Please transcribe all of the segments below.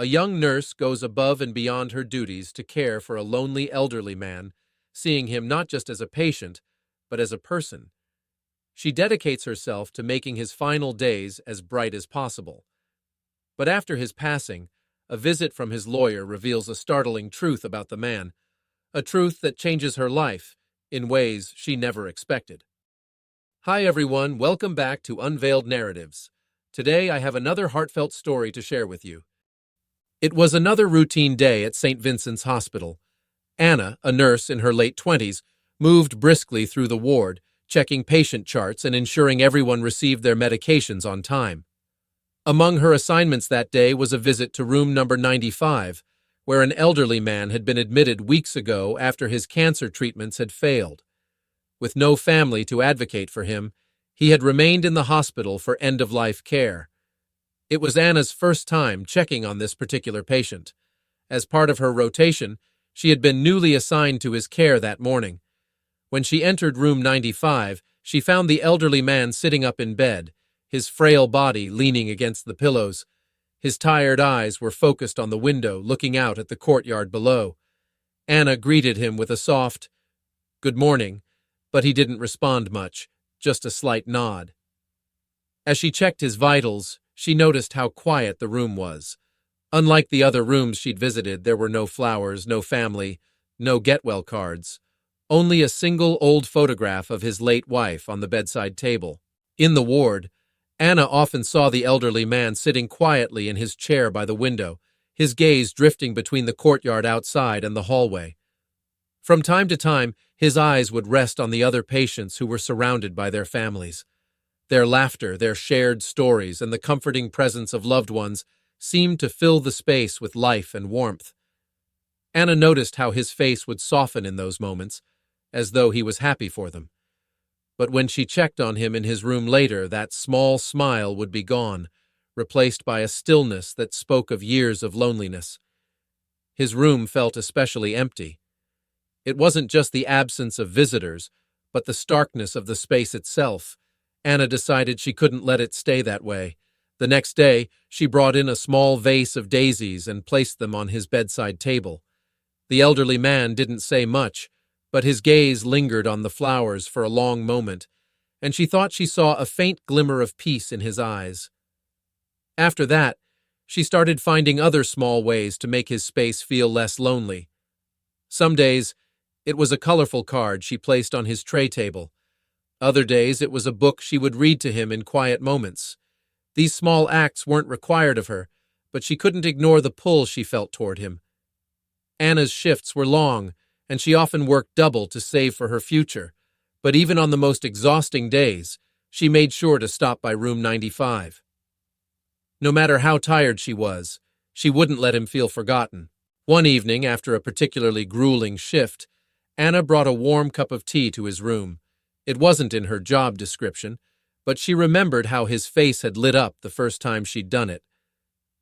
A young nurse goes above and beyond her duties to care for a lonely elderly man, seeing him not just as a patient, but as a person. She dedicates herself to making his final days as bright as possible. But after his passing, a visit from his lawyer reveals a startling truth about the man, a truth that changes her life in ways she never expected. Hi everyone, welcome back to Unveiled Narratives. Today I have another heartfelt story to share with you. It was another routine day at St. Vincent's Hospital. Anna, a nurse in her late 20s, moved briskly through the ward, checking patient charts and ensuring everyone received their medications on time. Among her assignments that day was a visit to room number 95, where an elderly man had been admitted weeks ago after his cancer treatments had failed. With no family to advocate for him, he had remained in the hospital for end-of-life care. It was Anna's first time checking on this particular patient. As part of her rotation, she had been newly assigned to his care that morning. When she entered room 95, she found the elderly man sitting up in bed, his frail body leaning against the pillows. His tired eyes were focused on the window, looking out at the courtyard below. Anna greeted him with a soft, "Good morning," but he didn't respond much, just a slight nod. As she checked his vitals, she noticed how quiet the room was. Unlike the other rooms she'd visited, there were no flowers, no family, no get-well cards. Only a single old photograph of his late wife on the bedside table. In the ward, Anna often saw the elderly man sitting quietly in his chair by the window, his gaze drifting between the courtyard outside and the hallway. From time to time, his eyes would rest on the other patients who were surrounded by their families. Their laughter, their shared stories, and the comforting presence of loved ones seemed to fill the space with life and warmth. Anna noticed how his face would soften in those moments, as though he was happy for them. But when she checked on him in his room later, that small smile would be gone, replaced by a stillness that spoke of years of loneliness. His room felt especially empty. It wasn't just the absence of visitors, but the starkness of the space itself. Anna decided she couldn't let it stay that way. The next day, she brought in a small vase of daisies and placed them on his bedside table. The elderly man didn't say much, but his gaze lingered on the flowers for a long moment, and she thought she saw a faint glimmer of peace in his eyes. After that, she started finding other small ways to make his space feel less lonely. Some days, it was a colorful card she placed on his tray table. Other days, it was a book she would read to him in quiet moments. These small acts weren't required of her, but she couldn't ignore the pull she felt toward him. Anna's shifts were long, and she often worked double to save for her future, but even on the most exhausting days, she made sure to stop by room 95. No matter how tired she was, she wouldn't let him feel forgotten. One evening, after a particularly grueling shift, Anna brought a warm cup of tea to his room. It wasn't in her job description, but she remembered how his face had lit up the first time she'd done it.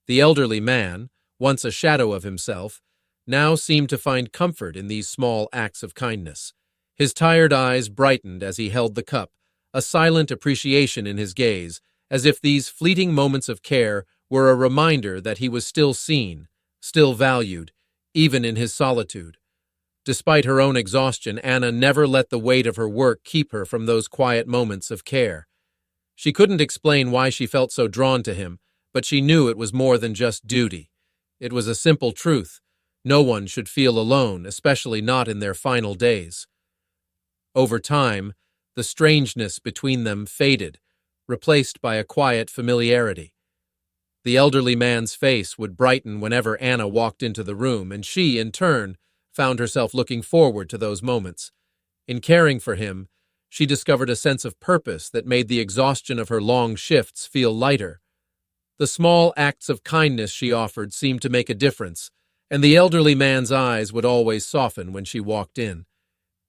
The elderly man, once a shadow of himself, now seemed to find comfort in these small acts of kindness. His tired eyes brightened as he held the cup, a silent appreciation in his gaze, as if these fleeting moments of care were a reminder that he was still seen, still valued, even in his solitude. Despite her own exhaustion, Anna never let the weight of her work keep her from those quiet moments of care. She couldn't explain why she felt so drawn to him, but she knew it was more than just duty. It was a simple truth. No one should feel alone, especially not in their final days. Over time, the strangeness between them faded, replaced by a quiet familiarity. The elderly man's face would brighten whenever Anna walked into the room, and she, in turn, found herself looking forward to those moments. In caring for him, she discovered a sense of purpose that made the exhaustion of her long shifts feel lighter. The small acts of kindness she offered seemed to make a difference, and the elderly man's eyes would always soften when she walked in.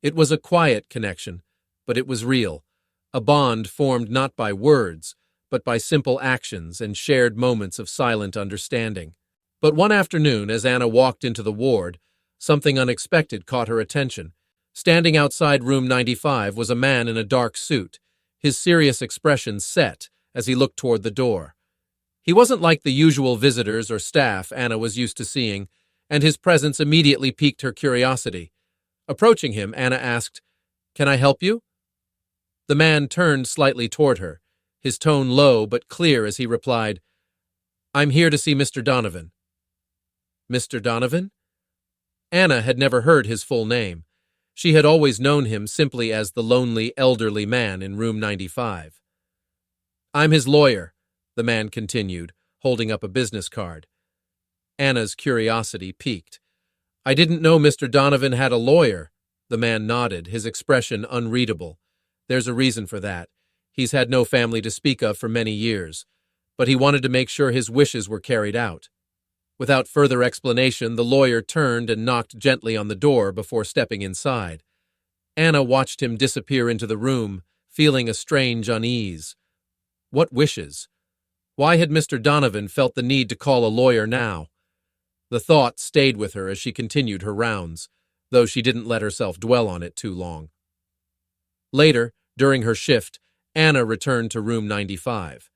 It was a quiet connection, but it was real, a bond formed not by words, but by simple actions and shared moments of silent understanding. But one afternoon, as Anna walked into the ward, something unexpected caught her attention. Standing outside room 95 was a man in a dark suit, his serious expression set as he looked toward the door. He wasn't like the usual visitors or staff Anna was used to seeing, and his presence immediately piqued her curiosity. Approaching him, Anna asked, "Can I help you?" The man turned slightly toward her, his tone low but clear as he replied, "I'm here to see Mr. Donovan." Mr. Donovan? Anna had never heard his full name. She had always known him simply as the lonely, elderly man in room 95. "I'm his lawyer," the man continued, holding up a business card. Anna's curiosity piqued. "I didn't know Mr. Donovan had a lawyer." The man nodded, his expression unreadable. "There's a reason for that. He's had no family to speak of for many years, but he wanted to make sure his wishes were carried out." Without further explanation, the lawyer turned and knocked gently on the door before stepping inside. Anna watched him disappear into the room, feeling a strange unease. What wishes? Why had Mr. Donovan felt the need to call a lawyer now? The thought stayed with her as she continued her rounds, though she didn't let herself dwell on it too long. Later, during her shift, Anna returned to room 95.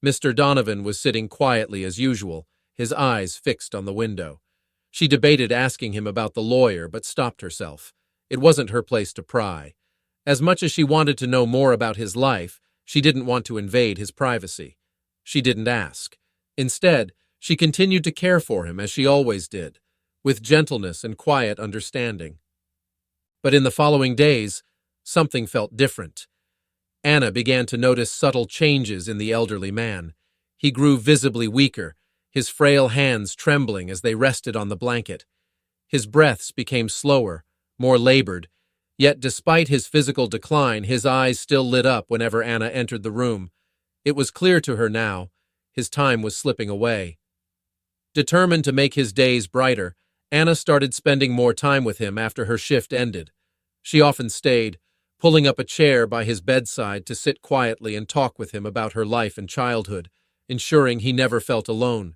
Mr. Donovan was sitting quietly as usual, his eyes fixed on the window. She debated asking him about the lawyer, but stopped herself. It wasn't her place to pry. As much as she wanted to know more about his life, she didn't want to invade his privacy. She didn't ask. Instead, she continued to care for him as she always did, with gentleness and quiet understanding. But in the following days, something felt different. Anna began to notice subtle changes in the elderly man. He grew visibly weaker, his frail hands trembling as they rested on the blanket. His breaths became slower, more labored, yet despite his physical decline, his eyes still lit up whenever Anna entered the room. It was clear to her now, his time was slipping away. Determined to make his days brighter, Anna started spending more time with him after her shift ended. She often stayed, pulling up a chair by his bedside to sit quietly and talk with him about her life and childhood, ensuring he never felt alone.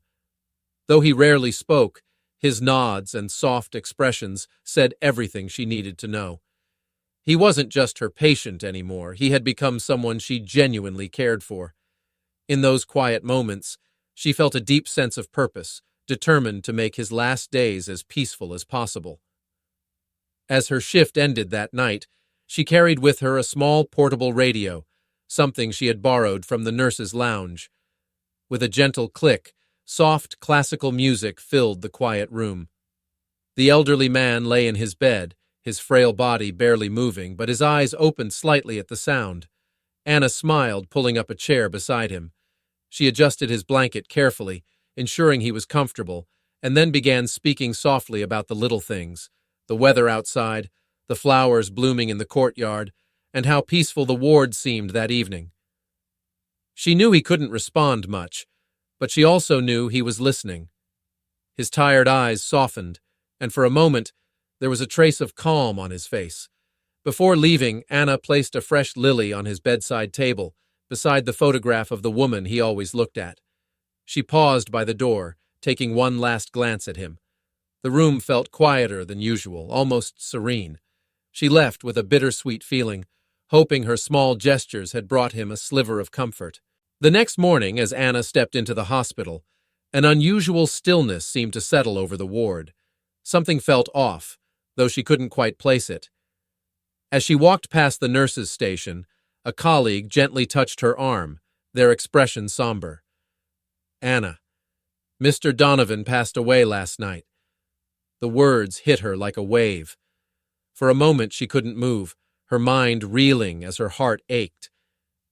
Though he rarely spoke, his nods and soft expressions said everything she needed to know. He wasn't just her patient anymore, he had become someone she genuinely cared for. In those quiet moments, she felt a deep sense of purpose, determined to make his last days as peaceful as possible. As her shift ended that night, she carried with her a small portable radio, something she had borrowed from the nurse's lounge. With a gentle click, soft classical music filled the quiet room. The elderly man lay in his bed, his frail body barely moving, but his eyes opened slightly at the sound. Anna smiled, pulling up a chair beside him. She adjusted his blanket carefully, ensuring he was comfortable, and then began speaking softly about the little things, the weather outside, the flowers blooming in the courtyard, and how peaceful the ward seemed that evening. She knew he couldn't respond much, but she also knew he was listening. His tired eyes softened, and for a moment, there was a trace of calm on his face. Before leaving, Anna placed a fresh lily on his bedside table, beside the photograph of the woman he always looked at. She paused by the door, taking one last glance at him. The room felt quieter than usual, almost serene. She left with a bittersweet feeling, hoping her small gestures had brought him a sliver of comfort. The next morning, as Anna stepped into the hospital, an unusual stillness seemed to settle over the ward. Something felt off, though she couldn't quite place it. As she walked past the nurse's station, a colleague gently touched her arm, their expression somber. "Anna, Mr. Donovan passed away last night." The words hit her like a wave. For a moment she couldn't move, her mind reeling as her heart ached.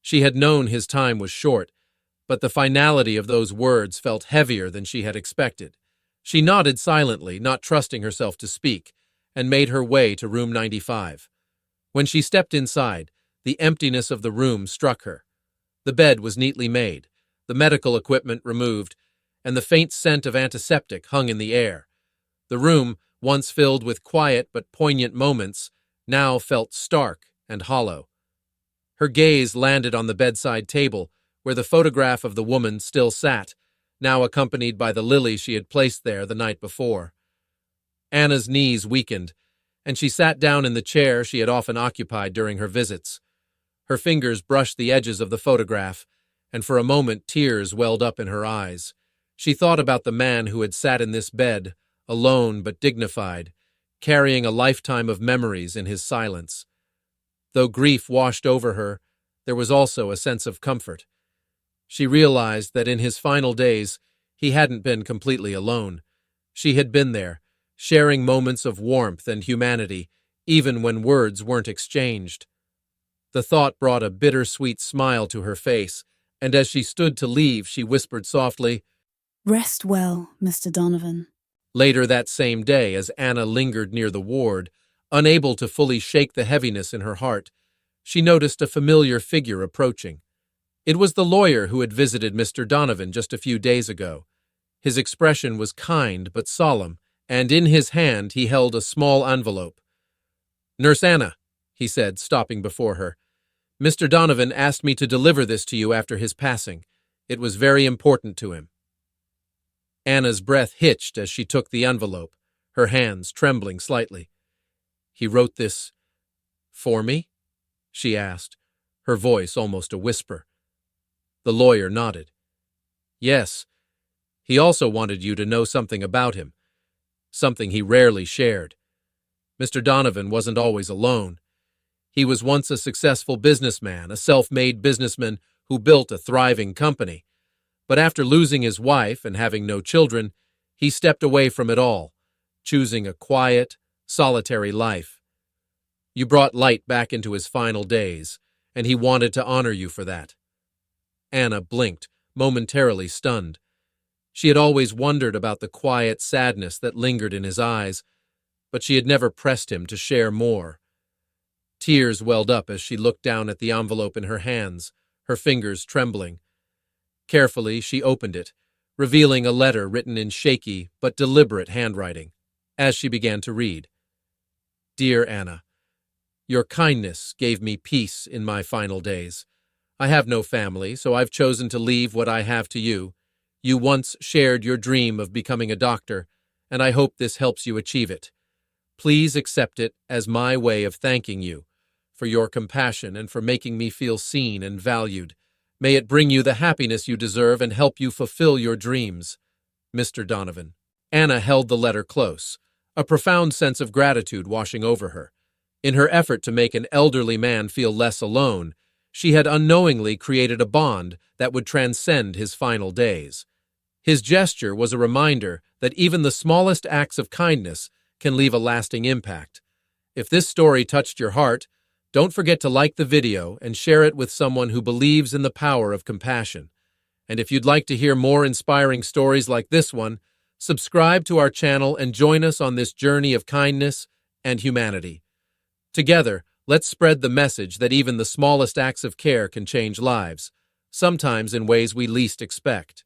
She had known his time was short, but the finality of those words felt heavier than she had expected. She nodded silently, not trusting herself to speak, and made her way to room 95. When she stepped inside, the emptiness of the room struck her. The bed was neatly made, the medical equipment removed, and the faint scent of antiseptic hung in the air. The room, once filled with quiet but poignant moments, now felt stark and hollow. Her gaze landed on the bedside table, where the photograph of the woman still sat, now accompanied by the lily she had placed there the night before. Anna's knees weakened, and she sat down in the chair she had often occupied during her visits. Her fingers brushed the edges of the photograph, and for a moment tears welled up in her eyes. She thought about the man who had sat in this bed, alone but dignified, carrying a lifetime of memories in his silence. Though grief washed over her, there was also a sense of comfort. She realized that in his final days, he hadn't been completely alone. She had been there, sharing moments of warmth and humanity, even when words weren't exchanged. The thought brought a bittersweet smile to her face, and as she stood to leave, she whispered softly, "Rest well, Mr. Donovan." Later that same day, as Anna lingered near the ward, unable to fully shake the heaviness in her heart, she noticed a familiar figure approaching. It was the lawyer who had visited Mr. Donovan just a few days ago. His expression was kind but solemn, and in his hand he held a small envelope. "Nurse Anna," he said, stopping before her, "Mr. Donovan asked me to deliver this to you after his passing. It was very important to him." Anna's breath hitched as she took the envelope, her hands trembling slightly. "He wrote this for me?" she asked, her voice almost a whisper. The lawyer nodded. "Yes. He also wanted you to know something about him, something he rarely shared. Mr. Donovan wasn't always alone. He was once a successful businessman, a self-made businessman who built a thriving company. But after losing his wife and having no children, he stepped away from it all, choosing a quiet, solitary life. You brought light back into his final days, and he wanted to honor you for that." Anna blinked, momentarily stunned. She had always wondered about the quiet sadness that lingered in his eyes, but she had never pressed him to share more. Tears welled up as she looked down at the envelope in her hands, her fingers trembling. Carefully, she opened it, revealing a letter written in shaky but deliberate handwriting. As she began to read, "Dear Anna, your kindness gave me peace in my final days. I have no family, so I've chosen to leave what I have to you. You once shared your dream of becoming a doctor, and I hope this helps you achieve it. Please accept it as my way of thanking you for your compassion and for making me feel seen and valued. May it bring you the happiness you deserve and help you fulfill your dreams. Mr. Donovan." Anna held the letter close, a profound sense of gratitude washing over her. In her effort to make an elderly man feel less alone, she had unknowingly created a bond that would transcend his final days. His gesture was a reminder that even the smallest acts of kindness can leave a lasting impact. If this story touched your heart, don't forget to like the video and share it with someone who believes in the power of compassion. And if you'd like to hear more inspiring stories like this one, subscribe to our channel and join us on this journey of kindness and humanity. Together, let's spread the message that even the smallest acts of care can change lives, sometimes in ways we least expect.